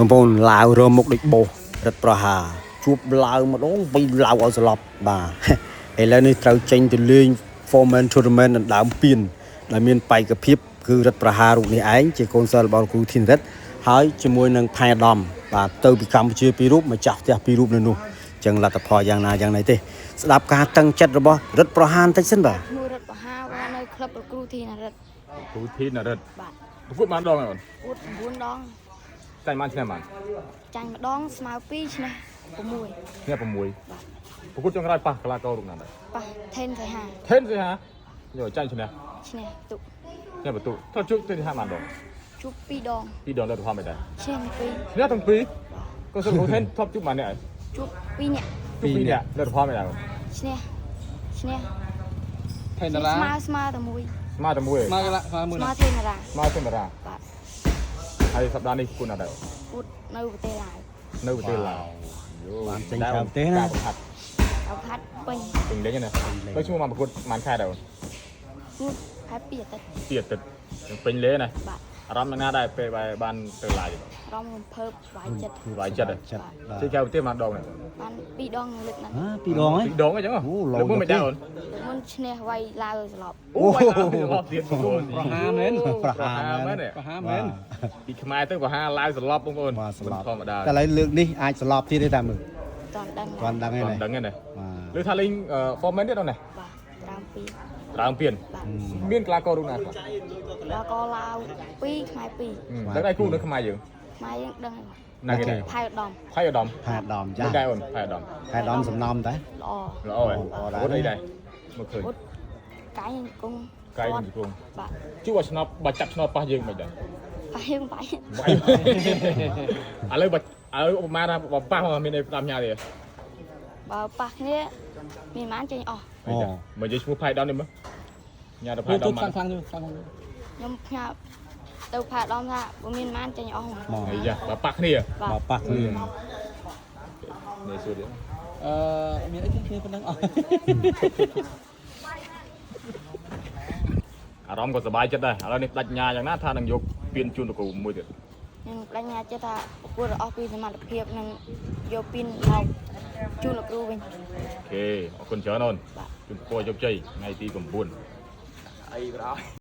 บางลาวรวมมุกดิโบรัฐประหารជួបឡាវម្ដងបីឡាវឲ្យស្លាប់បាទឥឡូវនេះត្រូវចេញទៅលេង Foreman Tournament ដណ្ដើមពានដែលមានបេក្ខភាពគឺរដ្ឋប្រហាររូបនេះឯងជាកូនសិស្សរបស់គ្រូធីនរិទ្ធហើយជាមួយនឹងផែអាដាមបាទទៅពីកម្ពុជាពីររូបមកចាស់ផ្ទះពីររូបនៅនោះអញ្ចឹងលទ្ធផលយ៉ាងណាយ៉ាងណីទេស្ដាប់ការតឹងចិត្តរបស់រដ្ឋប្រហារបន្តិចសិនបាទមួយរដ្ឋប្រហារបាននៅក្លឹបគ្រូធីនរិទ្ធគ្រូធីនរិទ្ធបាទប្រកួតបានដងហើយអូនអួត9ដងចាញ់បានឆ្នាំបានចាញ់ម្ដងស្មើ2ឈ្នះ6នេះ6ប្រកួតចុងក្រោយប៉ះកីឡាកររូបណាដែរប៉ះថេនសៃហាយកចាញ់ឈ្នះទុកនេះបន្ទុថតជួបទៅហាបានដងជួប2ដង2ដងលទ្ធផលមិនដែរឈ្នះ2ឈ្នះទាំងពីរក៏សិលថេនថតជួបបាននេះហើយជួប2នាក់2នាក់លទ្ធផលមិនដែរឈ្នះថេនតារាស្មើតែមួយស្មើតែមួយស្មើថេនតារាបាទហើយសប្តាហ៍នេះគូណាដែរអួតនៅប្រទេសឡាវបានចេញក្រៅប្រទេសណាអោផាត់ពេញលេងណាទៅឈ្មោះមកប្រកួតបានខែដែរអូននោះខែ2អាទិត្យពេញលេណាអារម្មណ៍ណាដែរពេលបានទៅឡាយអារម្មណ៍រំភើបវាយចិត្តជិះកៅប្រទេសបានដងបាន2ដងលើកហ្នឹង2ដងហ៎2ដងអញ្ចឹងលើកមុនមិនដែរអូនមុនឈ្នះវាយឡាវស្លាប់វាយឡាវស្លាប់ទៀតបងប្អូនប្រហាមែនពីខ្មែរទៅប្រហាឡាវស្លាប់បងប្អូនធម្មតាតែឥឡូវលើកនេះអាចស្លាប់ទៀតទេតាមមើលគាត់ដឹងហើយណាលើថាលេង format ទៀតអូនណាបាទដើមពៀនមានកីឡាកររូបណាខ្លះកីឡាករឡាវ2ខ្មែរ2ដឹងឯគ្រូនៅខ្មែរយើងដឹងណាគេផៃអាដាមចាដែរអូនផៃអាដាមសំណំតែល្អហ៎អូនអីដែរមកឃើញកាយគង់បាទជួបឲ្យឆ្នោតបាច់ចាប់ឆ្នោតប៉ះយើងមិនដែរប៉ះយើងបាយឥឡូវឧបមាថាបើប៉ះមានអីតាមញ៉ាទេបើប៉ះគ្នាមានបានចេញអស់មកនិយាយឈ្មោះផៃអាដាមនេះមើលញ៉ាទៅផៃអាដាមខ្ញុំផ្ញើទៅផាដំថាបើមានបានចេញអស់មកអីយ៉ាបើប៉ះគ្នានេះសួរទៀតមានអីគ្នាប៉ុណ្ណឹងអស់អារម្មណ៍ក៏សប្បាយចិត្តដែរឥឡូវនេះដាច់ញ៉ាយ៉ាងណាថានឹងយកពៀនជូនលោកគ្រូមួយទៀតនឹងដាច់ញ៉ាចិត្តថាប្រកួតអស់ពីសមត្ថភាពនឹងយកពៀនមកជូនលោកគ្រូវិញអូខេអរគុណច្រើនអូនជូនពរជោគជ័យថ្ងៃទី9អីប្រអ